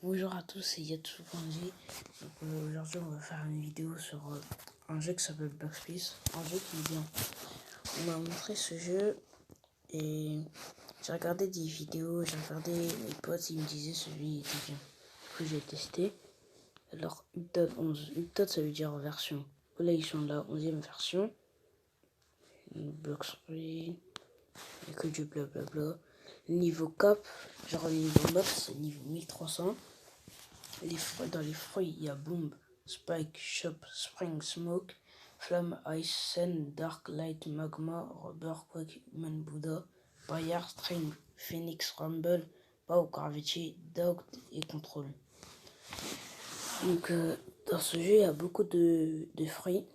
Bonjour à tous, c'est Yatsou Kanji. Aujourd'hui, on va faire une vidéo sur un jeu qui s'appelle Backspace. Un jeu qui est bien. On m'a montré ce jeu et j'ai regardé des vidéos, j'ai regardé mes potes, ils me disaient celui était bien. Du coup, j'ai testé. Alors, Update 11. Update, ça veut dire version. Là, ils sont la 11e version. Blocks free. Il n'y a que du blablabla. Niveau cap, genre le niveau max, c'est niveau 1300. Dans les fruits, il y a Bomb, Spike, Shop, Spring, Smoke, Flamme, Ice, Sen, Dark, Light, Magma, Rubber, Quake, Man Buddha, Bayard, String, Phoenix, Rumble, Pau, Gravity, Dog et Control. Donc, dans ce jeu, il y a beaucoup de fruits.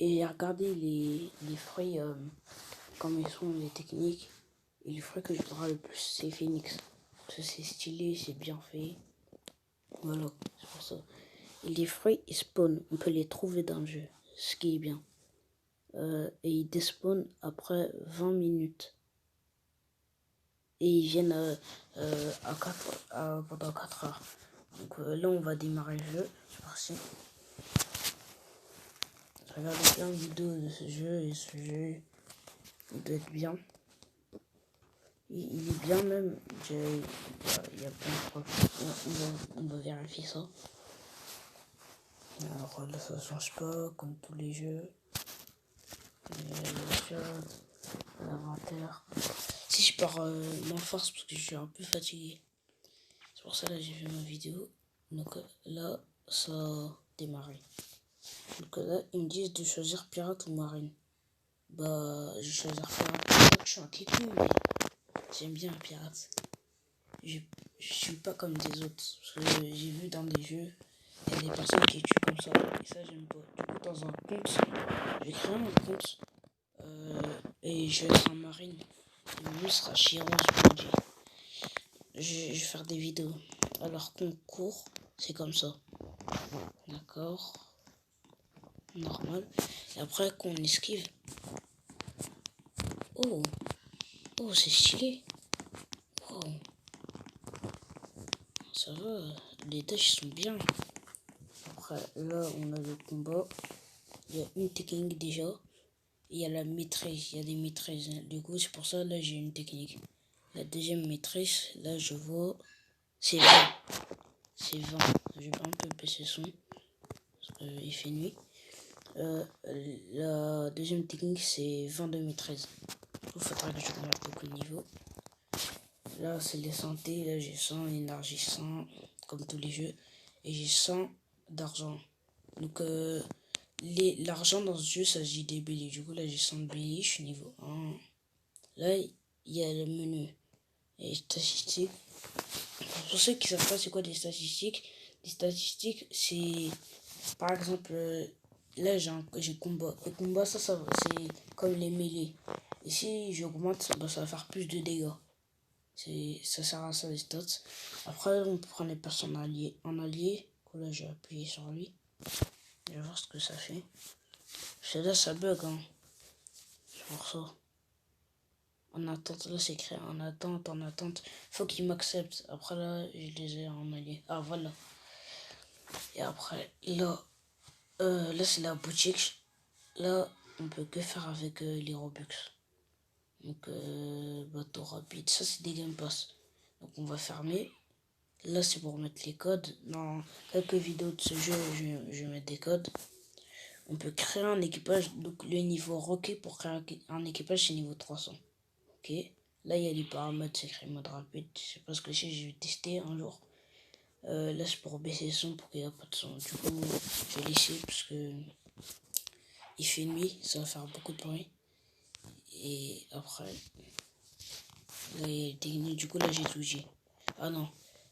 Et regardez les fruits, comme ils sont, les techniques. Et le fruit que je voudrais le plus, c'est Phoenix. Parce que c'est stylé, c'est bien fait. Voilà, c'est pour ça. Et les fruits, ils spawnent. On peut les trouver dans le jeu, ce qui est bien. Et ils despawnent après 20 minutes. Et ils viennent pendant 4 heures. Donc là, on va démarrer le jeu. C'est parti. J'ai regardé plein de vidéos de ce jeu. Et ce jeu, il doit être bien. Il est bien même. Il y a plein de trucs. On va vérifier ça. Alors là, ça change pas, comme tous les jeux. L'inventaire. Si je pars moins force parce que je suis un peu fatigué. C'est pour ça là j'ai fait ma vidéo. Donc là ça a démarré. Donc là ils me disent de choisir pirate ou marine. Bah je vais choisir pirate. Je suis un kikou mais j'aime bien un pirate. Je suis pas comme des autres. Parce que j'ai vu dans des jeux, il y a des personnes qui tuent comme ça. Et ça j'aime pas. Du coup dans un compte, je vais créer un compte. Et je vais être en marine. Et mon nom sera Chiron Spongy. Je vais faire des vidéos. Alors concours, c'est comme ça. D'accord. Normal. Et après qu'on esquive. Oh. Oh, c'est stylé. Oh. Ça va. Les tâches sont bien. Après, là, on a le combat. Il y a une technique déjà. Il y a la maîtrise. Il y a des maîtrises. Du coup, c'est pour ça, là, j'ai une technique. La deuxième maîtrise, là, je vois. C'est 20. C'est 20. Je vais un peu baisser le son. Parce qu'il fait nuit. La deuxième technique, c'est 22 maîtrise. Il faudra que je regarde beaucoup de niveaux. Là, c'est les santé. Là, j'ai 100, énergie 100, comme tous les jeux. Et j'ai 100 d'argent. Donc, l'argent dans ce jeu, ça se dit des béliers. Du coup, là, j'ai 100 de béliers. Je suis niveau 1. Là, il y a le menu. Et statistiques. Pour ceux qui ne savent pas c'est quoi des statistiques, c'est par exemple là j'ai combat. Le combat ça c'est comme les mêlées. Et si j'augmente ça va faire plus de dégâts. Ça sert à ça les stats. Après on prend les personnes alliées. En allié, là j'ai appuyé sur lui. Je vais voir ce que ça fait. C'est là ça bug hein. C'est pour ça. En attente, là c'est écrit en attente. Faut qu'il m'accepte. Après là, je les ai en allié. Ah voilà. Et après, là c'est la boutique. Là, on peut que faire avec les Robux. Donc, bateau rapide. Ça c'est des Game Pass. Donc on va fermer. Là c'est pour mettre les codes. Dans quelques vidéos de ce jeu, je vais mettre des codes. On peut créer un équipage. Donc le niveau requis pour créer un équipage c'est niveau 300. Ok. Là, il y a les paramètres, c'est écrit mode rapide. Je sais pas ce que c'est, je vais tester un jour. Là, c'est pour baisser le son pour qu'il n'y ait pas de son. Du coup, je vais laisser parce que il fait nuit, ça va faire beaucoup de bruit. Et après, là, il y a les techniques. Du coup, là, j'ai tout dit. Ah non.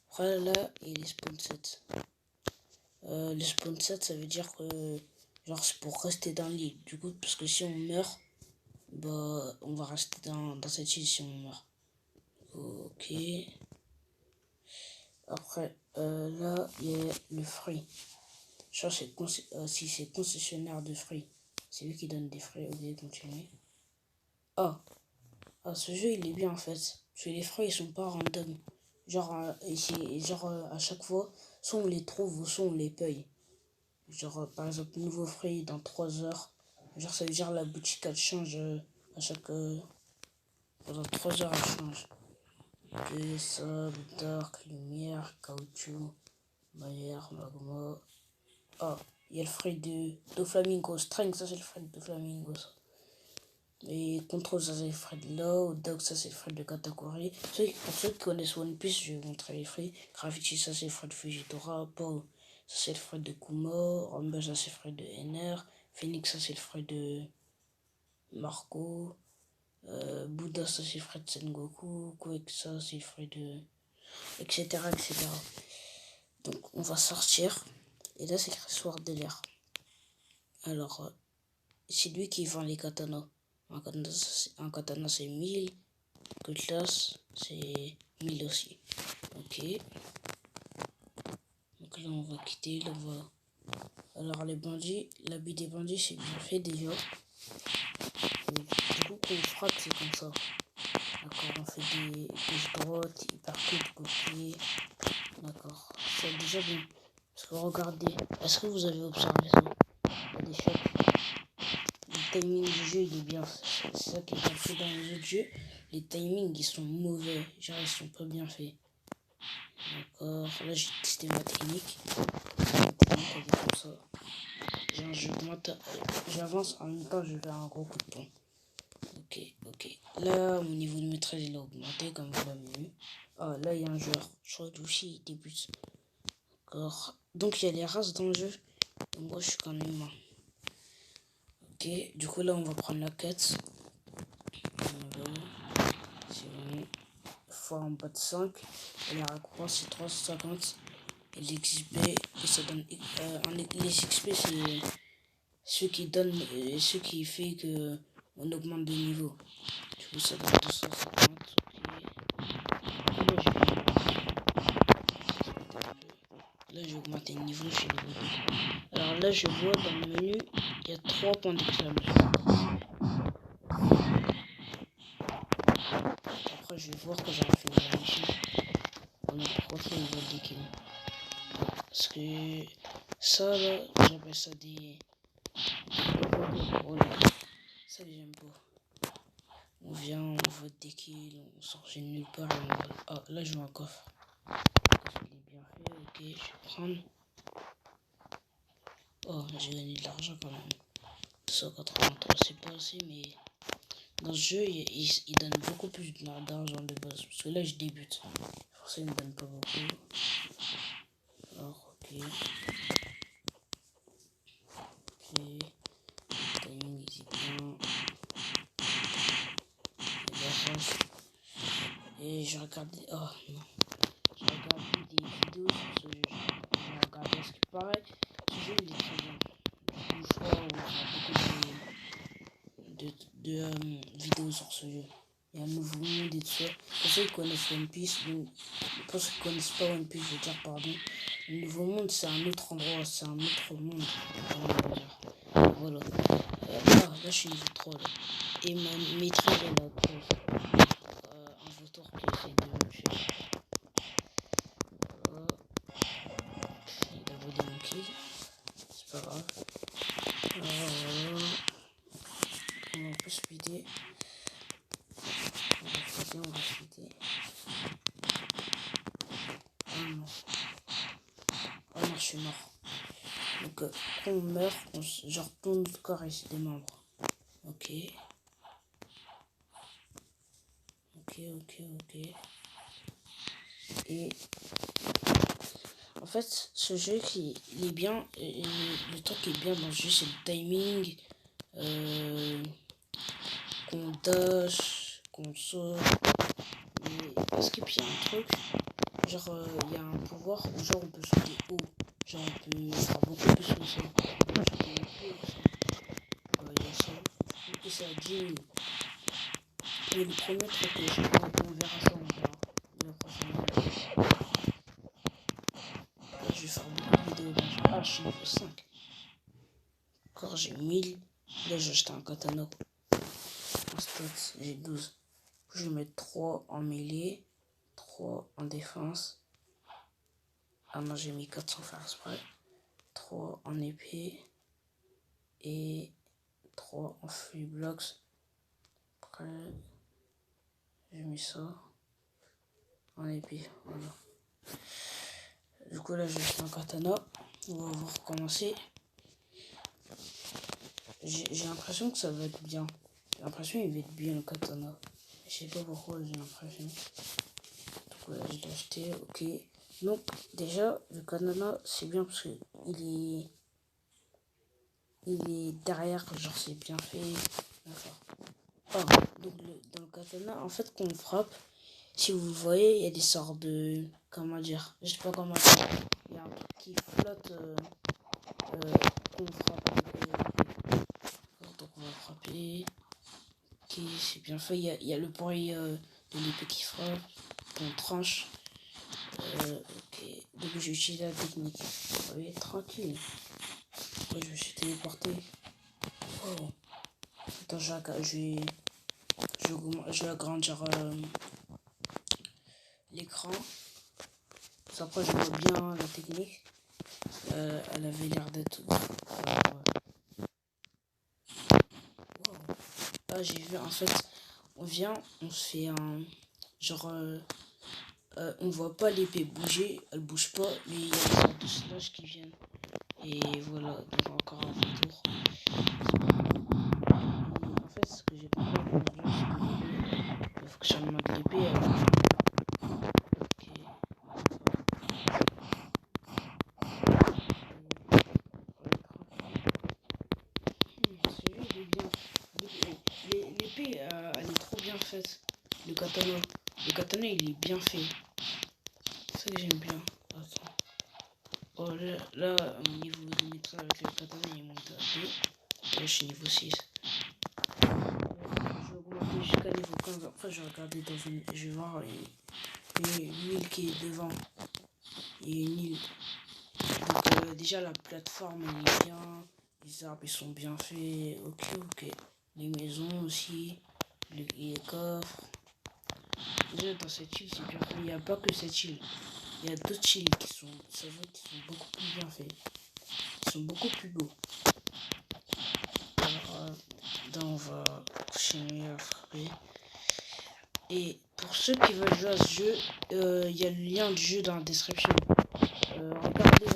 Après, là, il y a les spawn sets. Les spawn sets, ça veut dire que, genre, c'est pour rester dans l'île. Du coup, parce que si on meurt, bah, on va rester dans cette île si on meurt. Ok. Après, là, il y a le fruit. Je sais si c'est concessionnaire de fruits. C'est lui qui donne des fruits. Ok, continuer. Ah, ce jeu, il est bien en fait. Parce que les fruits, ils sont pas random. Genre, ici, genre à chaque fois, soit on les trouve ou soit on les paye. Genre, par exemple, nouveau fruit dans 3 heures. Genre, ça veut dire la boutique, elle change à chaque... pendant 3 heures, elle change. Ok, sable, dark, lumière, caoutchouc, matière, magma. Ah, il y a le fruit de Doflamingo. Strength, ça c'est le fruit de Doflamingo. Ça. Et contrôle, ça c'est le fruit de Law. Dog, ça c'est le fruit de Katakuri. Pour ceux qui connaissent One Piece, je vais vous montrer les fruits. Gravity, ça c'est le fruit de Fujitora. Paul, ça c'est le fruit de Kumo. Rumble, ça c'est le fruit de NR. Phoenix, ça c'est le fruit de Marco. Bouddha, ça c'est le fruit de Sengoku. Quake, ça c'est le fruit de. Etc. etc. Donc on va sortir. Et là c'est écrit Sword de l'air. Alors, c'est lui qui vend les katanas. Un katana c'est 1000. Cutlass c'est 1000 aussi. Ok. Donc là on va quitter. Là, on va... Alors les bandits, l'habit des bandits c'est bien fait déjà. Et du coup quand on frappe c'est comme ça. D'accord, on fait des gauche droite, hypercut, côté. D'accord, c'est déjà bien. Parce que regardez, est-ce que vous avez observé ça? Il y a des chocs. Le timing du jeu il est bien. C'est ça qui est bien fait dans les autres jeux. Les timings ils sont mauvais. Genre ils sont pas bien faits. D'accord, là j'ai testé ma technique. Ma technique elle est comme ça. Genre j'avance en même temps je vais un gros coup de poing. Ok, ok. Là mon niveau de maîtrise il a augmenté comme vous l'avez vu. Ah là il y a un joueur. Je crois que aussi il débute. D'accord. Donc il y a les races dans le jeu. Et moi je suis quand même humain. Ok, du coup là on va prendre la quête. C'est bon. Fois en bas de 5. Et la raccourci c'est 350. Et l'XP, et ça donne. Les XP c'est ce qui donne. Ce qui fait que on augmente de niveau. Du coup ça donne 250. Ok. Là j'ai augmenté le niveau, je suis niveau 2. Alors là je vois dans le menu, il y a 3 points d'exclamation. Après je vais voir que j'aurais fait une mission. On a 3 fois niveau de kill. Parce que ça là, j'appelle ça des. Voilà. Ça j'aime pas. On vient, on vote des kills, on sort de nulle part et on va. Ah là je vois un coffre. Le coffre il est bien fait, ok, je vais prendre. Oh j'ai gagné de l'argent quand même. 283 c'est pas assez mais. Dans ce jeu, il donne beaucoup plus d'argent de base. Parce que là, je débute. Pour ça, il ne donne pas beaucoup. Alors, ok. Ok. Timing, easy bien. Et je regardais. Oh non. Je regardais des vidéos sur ce jeu. Je regardais ce qui paraît. Ce jeu, il est très bien. Je crois qu'il y a beaucoup de vidéos sur ce jeu. Il y a un nouveau monde et tout ça. Pour ceux qui connaissent One Piece, pour ceux qui connaissent pas One Piece, je veux dire pardon. Le nouveau monde, c'est un autre endroit, c'est un autre monde. Voilà. Là, je suis niveau 3 là. Et ma maîtrise, elle a pause. Un vautour qui essaie de me tuer. Voilà. Il a volé mon kill. C'est pas grave. Voilà. On va un peu speeder. On va speeder. Oh non. Oh non, je suis mort. Donc, quand on meurt, genre tout notre corps est se démembre. Ok. Ok, ok, ok. Et en fait, ce jeu il est bien. Le truc qui est bien dans ce jeu, c'est le timing. Qu'on dash, qu'on saute. Mais est-ce qu'il y a un truc? Genre, il y a un pouvoir où genre on peut sauter haut. Genre, on peut faire beaucoup plus que ça. On peut sauter plus haut que ça. Il y a ça. Et c'est à 10 000. Et le premier truc que on verra ça, on verra. La prochaine vidéo. Là, je vais faire beaucoup de vidéos dans ce jeu. Ah, je suis niveau 5. Encore, j'ai 1000. Là, j'ai acheté un katana. En stats, j'ai 12. Je vais mettre 3 en mêlée. 3 en défense. Ah non, j'ai mis 4 sans faire exprès. 3 en épée. Et 3 en free blocks. Après, j'ai mis ça en épée. Voilà. Du coup, là, je fais un katana. On va recommencer. J'ai l'impression que ça va être bien. J'ai l'impression qu'il va être bien le katana. Je sais pas pourquoi j'ai l'impression. Du coup, là, je l'ai acheté. Ok. Donc, déjà, le katana, c'est bien parce que il est derrière, genre, c'est bien fait. D'accord. Oh, donc, dans le katana, en fait, quand on frappe, si vous le voyez, il y a des sortes de. Comment dire? Je sais pas comment dire. Il y a un truc qui flotte quand on frappe avec l'épée. Donc, on va frapper. Ok, c'est bien fait. Il y a le bruit de l'épée qui frappe. On tranche. Ok, donc j'ai utilisé la technique. Vous voyez, tranquille. Après, je me suis téléporté. Oh. Attends, je vais agrandir l'écran. Après, je vois bien la technique. Elle avait l'air d'être. Wow. Là, j'ai vu, en fait, on vient, on se fait un. Genre. On voit pas l'épée bouger, elle bouge pas, mais il y a des sortes de slash qui viennent. Et voilà, donc encore un tour. En fait, ce que j'ai pas compris aujourd'hui, c'est que le fonctionnement de l'épée. Ok. Celui-là, il est bien. L'épée, elle est trop bien faite. Le katana. Le katana, il est bien fait. C'est ça que j'aime bien. Attends. Oh, là, mon niveau de maîtrise avec le katana, il monte à 2. Là, je suis niveau 6. Je vais augmenter jusqu'à niveau 15. Après, je vais regarder dans une. Je vais voir une île qui est devant. Il y a une île. Donc, déjà, la plateforme, elle est bien. Les arbres, ils sont bien faits. Ok, ok. Les maisons aussi. Les coffres. Déjà, dans cette île, c'est bien fait. Il n'y a pas que cette île. Il y a d'autres îles qui sont beaucoup plus bien faits. Ils sont beaucoup plus beaux. Alors, là, on va continuer à frapper. Et pour ceux qui veulent jouer à ce jeu, il y a le lien du jeu dans la description. Regardez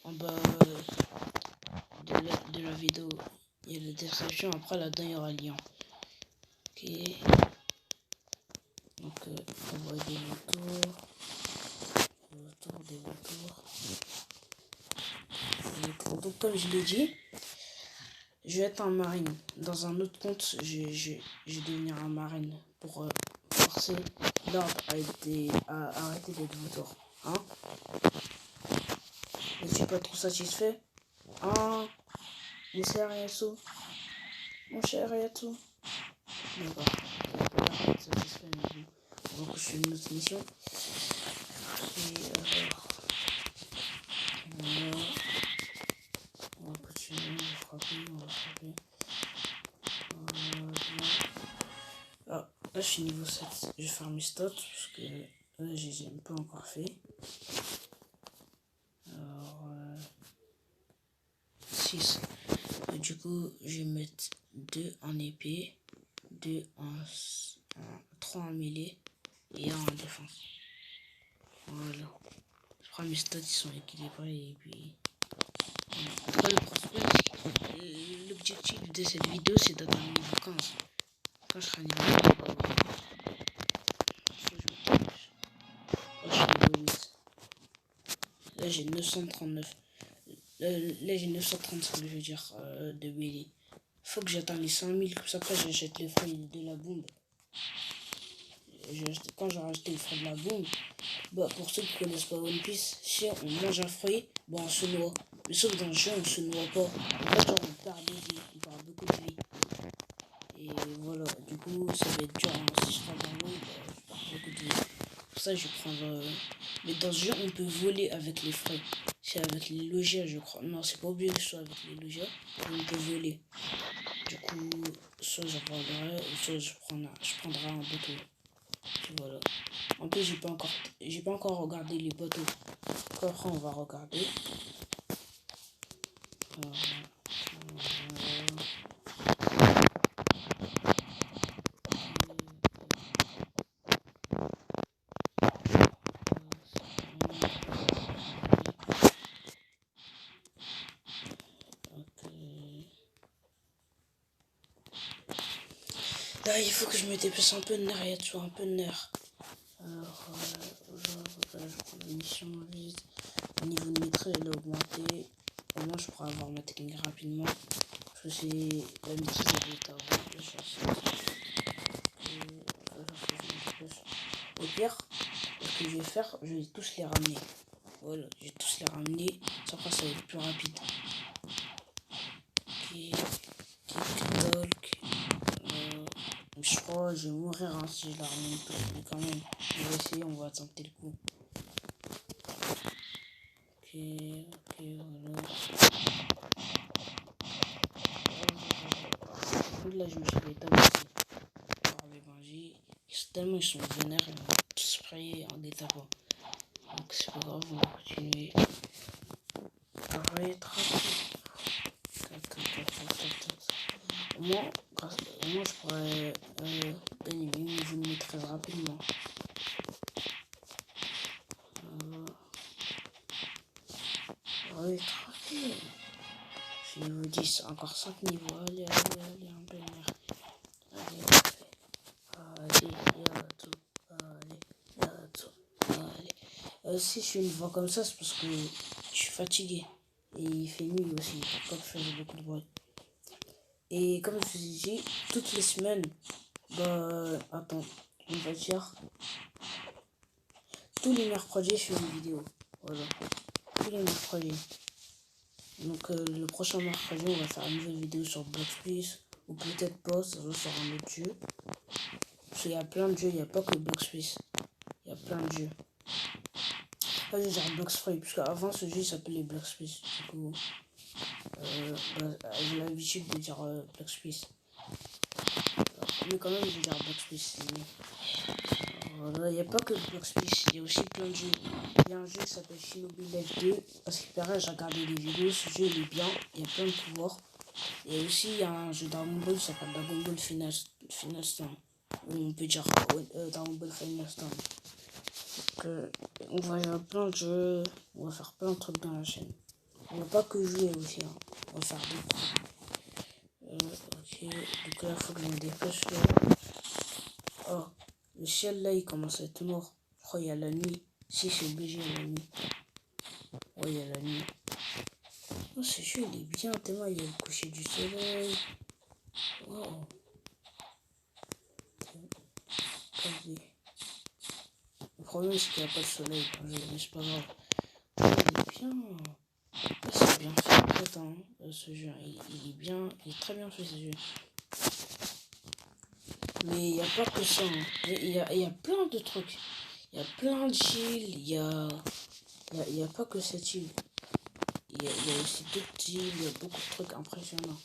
en bas de la vidéo. Il y a la description. Après, là-dedans, il y aura le lien. Ok. Donc, on voit des vautours. Des vautours. Donc, comme je l'ai dit, je vais être un marine. Dans un autre compte, je vais devenir un marine pour forcer l'ordre à arrêter d'être vautour. Hein? Je ne suis pas trop satisfait. Hein? Mon cher Yasu. Mon cher Yasu. D'accord. On va pas être satisfait, mais bon. On va continuer une autre mission. Et alors. Voilà. On va continuer, on va frapper. Ah, là je suis niveau 7. Je vais faire mes stats parce que là je les ai pas encore fait. Alors 6. Du coup je vais mettre 2 en épée, 2 en 3 en mêlée et 1 en défense. Voilà. Je crois que mes stats ils sont équilibrés et puis. Après l'objectif de cette vidéo c'est d'atteindre niveau 15. Quand je serai niveau 15, je suis niveau 8. Là j'ai 939. Là j'ai 935 je veux dire de BD. Faut que j'atteigne les 5000 comme ça après j'achète les fruits de la bombe. Quand j'aurai acheté les fruits de la bombe, bah pour ceux qui connaissent pas One Piece, si on mange un fruit, bah on se noie. Mais sauf dans le jeu on se noie pas. En fait genre on perd des vies, on perd beaucoup de vie. Et voilà, du coup ça va être dur hein. Si je prends dans l'eau, bah, je perds beaucoup de vie. Pour ça je vais prendre. Mais dans ce jeu on peut voler avec les fruits. C'est avec les logias je crois. Non c'est pas obligé que ce soit avec les logias, mais on peut voler. Du coup, soit je volerai, ou soit je prendrai un bateau. Voilà. En plus, j'ai pas encore regardé les bateaux. Après, on va regarder. Là, il faut que je me dépêche un peu de nerfs, il y a toujours un peu de nerfs. Alors, je prends la mission vite. Au niveau de maîtrise, elle a augmenté. Au moins, je pourrais avoir ma technique rapidement. Parce que c'est la maîtrise, elle est avant. Je cherche. Au pire, ce que je vais faire, je vais tous les ramener. Voilà, je vais tous les ramener. Ça fera, ça va être plus rapide. Je crois que je vais mourir hein, si je la ramène tous. Mais quand même, on va essayer, on va tenter le coup. Ok, voilà. Là, je me suis fait taper aussi. Alors, les bandits, tellement ils sont vénères, ils vont tous sprayer en détapant. Donc, c'est pas grave, on va continuer. Arrête, au moins, je pourrais gagner mes niveaux de maîtrise rapidement. Ouais, tranquille. Je suis niveau 10, encore 5 niveaux. Allez, un peu de merde. Allez, y'a tout. Allez, y'a tout. Allez. Si je suis une voix comme ça, c'est parce que je suis fatigué. Et il fait nuit aussi, comme je faisais beaucoup de bruit. Et comme je vous ai dit, toutes les semaines, attends, on va dire, tous les mercredis, je fais une vidéo. Voilà, tous les mercredis. Donc le prochain mercredi, on va faire une nouvelle vidéo sur Blox Space. Ou peut-être pas, ça va sur un autre jeu. Parce qu'il y a plein de jeux, il n'y a pas que Blox Space. Il y a plein de jeux. Là, je vais dire Blox Free, parce qu'avant ce jeu il s'appelait Blox Space. Du coup, j'ai l'habitude de dire Blox Space. Mais quand même, je vais dire Blox Space. Voilà, il n'y a pas que Blox Space, il y a aussi plein de jeux. Il y a un jeu qui s'appelle Shinobi Live 2. Parce qu'il paraît, j'ai regardé des vidéos, ce jeu il est bien, il y a plein de pouvoirs. Et aussi, il y a un jeu Dragon Ball qui s'appelle Dragon Ball Final Stand. Ou on peut dire Dragon Ball Final Stand. Donc, on va y avoir plein de jeux, on va faire plein de trucs dans la chaîne. On va pas que jouer aussi, hein. On va faire d'autres trucs. Ok, donc là, il faut que je me dépêche. Oh, le ciel là, il commence à être noir. Je crois qu'il y a la nuit. Si, c'est obligé, il y a la nuit. Ouais, il y a la nuit. Oh, ce jeu, il est bien, tellement il y a le coucher du soleil. Wow. Le problème, c'est qu'il n'y a pas de soleil quand je mais c'est pas grave. Il est bien. C'est bien fait, en fait, hein, ce jeu. Il est bien, il est très bien fait, ce jeu. Mais il n'y a pas que ça. Hein. Il y a plein de trucs. Il y a plein d'îles. Il y a pas que cette île. Il y a aussi d'autres îles. Il y a beaucoup de trucs impressionnants.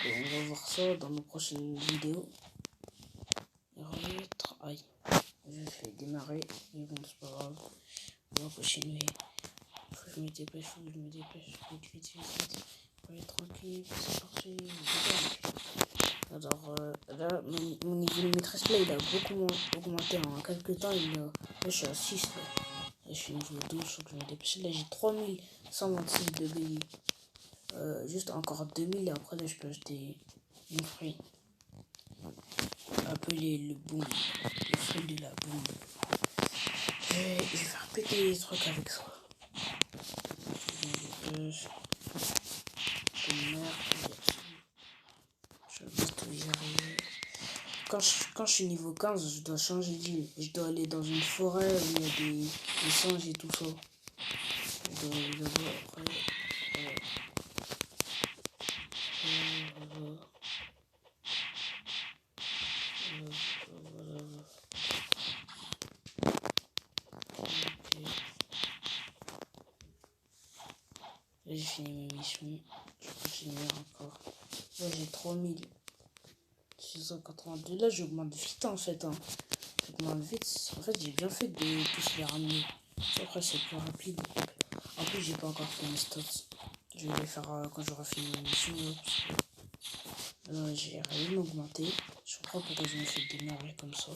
Donc, on va voir ça dans nos prochaines vidéos. Aïe. Je fais démarrer. Mais bon, c'est pas grave. On va continuer. Faut que je me dépêche. Vite. Allez, tranquille. C'est parti. Alors là, mon niveau de maîtrise là, il a beaucoup augmenté en quelques temps. Là, je suis à 6 là. Là, je suis niveau 12, faut que je me dépêche. Là, j'ai 3126 de BI. Juste encore 2000 et après là, je peux acheter une fruit. Appelé le boom. Le fruit de la boom. Je vais faire péter les trucs avec ça. Je vais tout y arriver. Quand je suis niveau 15, je dois changer d'île. Je dois aller dans une forêt où il y a des singes et tout ça. Je dois aller là-bas après. Là, j'ai fini mes missions. Je continue encore. Là, j'ai 3682. Là, j'augmente vite en fait. Hein. augmente vite. En fait, j'ai bien fait de tous les ramener. Après, c'est plus rapide. En plus, j'ai pas encore fait mes stats. Je vais les faire quand j'aurai fini ma mission. Là, j'ai rien augmenté. Je comprends pas pourquoi je me fais démarrer comme ça.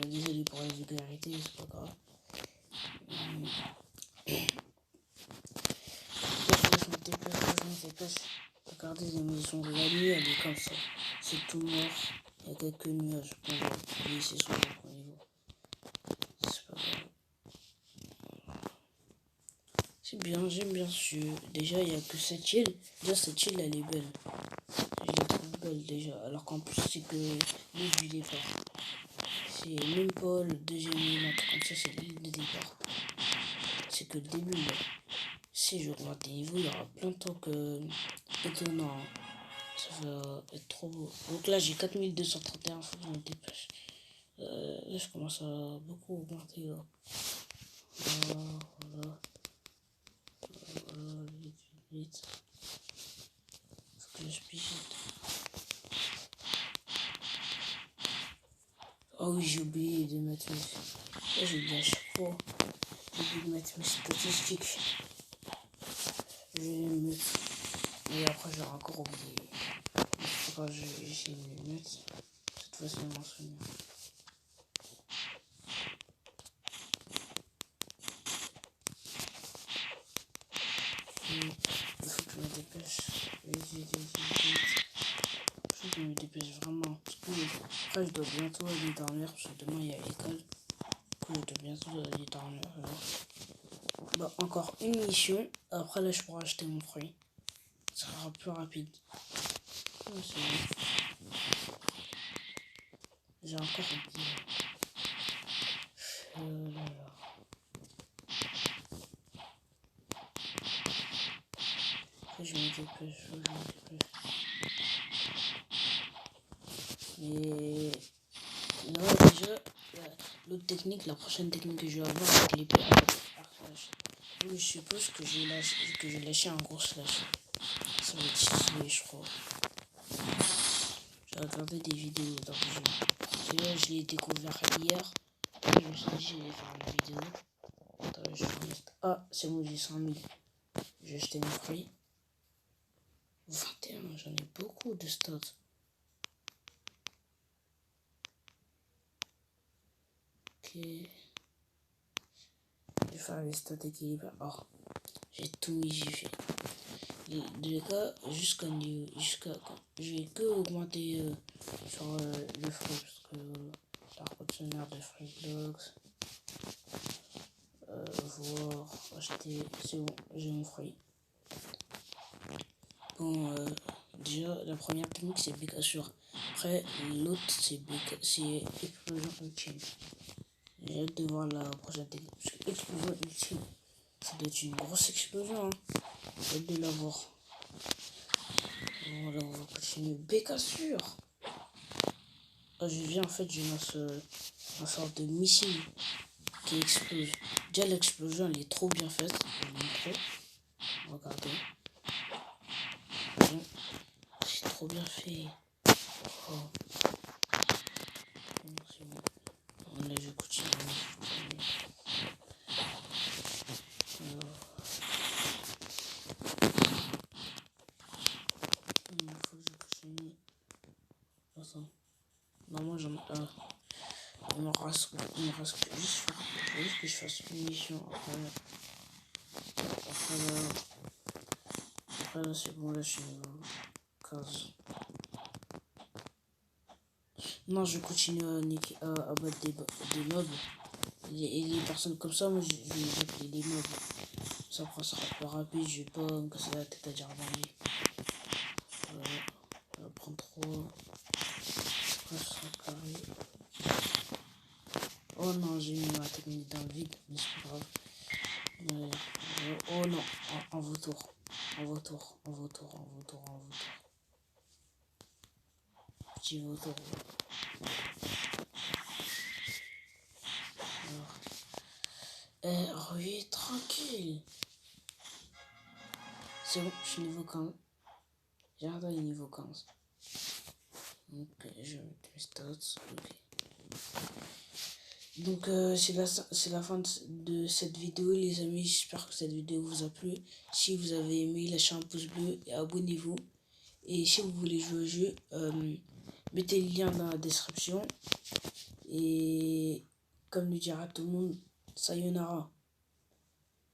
Désolé pour la vulgarité, c'est pas grave. Je me dépêche. Regardez les maisons, la nuit elle est comme ça. C'est tout noir. Il y a quelques nuages. Bon, oui, c'est sur le niveau. C'est pas grave. C'est bien, j'aime bien ce jeu. Déjà, il n'y a que cette île. Déjà, cette île elle est belle. Je la trouve belle déjà. Alors qu'en plus, c'est que l'île du départ. C'est même pas le deuxième île, un truc comme ça, c'est l'île de départ. C'est que le début là. Si je regarde des niveaux, il y aura plein de trucs étonnants. Ça va être trop beau. Donc là, j'ai 4231, faut que je me dépêche. Là, je commence à beaucoup augmenter. Là. Voilà. Vite, vite, vite. Faut que je pige. Oh oui, j'ai oublié de mettre mes... Là, j'ai oublié à chaque fois. J'ai oublié de mettre mes statistiques. Je vais les mettre. Et après, j'ai encore oublié. Pourquoi j'ai essayé de les mettre. Cette fois, c'est mon souvenir. Il faut que je me dépêche. Vite. Faut que je me dépêche vraiment. Parce que après, je dois bientôt aller dormir. Parce que demain, il y a l'école. Du coup, je dois bientôt aller dormir. Alors. Bah, encore une mission. Après, là, je pourrai acheter mon fruit. Ça sera plus rapide. Oh, j'ai encore oublié. Là. Après, je me dépêche. Mais là, déjà, l'autre technique, la prochaine technique que je vais avoir avec l'épée à flash. Je suppose que j'ai lâché un gros slash. Ça va être stylé, je crois. J'ai regardé des vidéos dans le jeu. Celui-là, je l'ai découvert hier. Et je me suis dit, j'allais faire une vidéo. Attends, je vais mettre... Ah, c'est bon, j'ai 100 000. J'ai acheté mon prix. 21, j'en ai beaucoup de stats. Ok. Je vais faire les stats équilibrées. Oh, j'ai tout mis, j'ai fait. De cas, jusqu'à quand je vais que augmenter sur le fruit. Parce que la conteneur de fruit blocks. Voir, acheter, c'est bon, j'ai mon fruit. Bon, déjà, la première technique c'est Bécassure. Après, l'autre c'est explosion ultime. J'ai hâte de voir la prochaine technique. Parce que explosion ultime, ça doit être une grosse explosion. Hein. J'ai hâte de la voir. Voilà, on va continuer. Bécassure. Ah, je viens en fait, je lance une sorte de missile qui explose. Déjà, l'explosion elle est trop bien faite. Je vais vous montrer. Regardez. C'est trop bien fait. Oh. C'est bon. Là, je continue. Alors, il faut que je continue. Attends. Normalement, il me reste juste que je fasse une mission. Après là, c'est bon, là, je suis niveau 15. Non, je continue à battre des mobs. Et les personnes comme ça, moi, je vais appeler les mobs. Ça sera plus rapide, je vais pas me casser la tête à dire bandit. Voilà, on va prendre 3. Après, ça sera carré. Oh non, j'ai mis ma technique dans le vide, mais c'est pas grave. Oh non, en vautour. Petit vautour. Alors, oui, tranquille. C'est bon, je suis niveau 15. J'ai regardé les niveau 15. Donc, je vais mettre mes stats. Ok. Donc c'est la fin de cette vidéo les amis, j'espère que cette vidéo vous a plu. Si vous avez aimé, lâchez un pouce bleu et abonnez-vous. Et si vous voulez jouer au jeu, mettez le lien dans la description. Et comme le dira tout le monde, sayonara.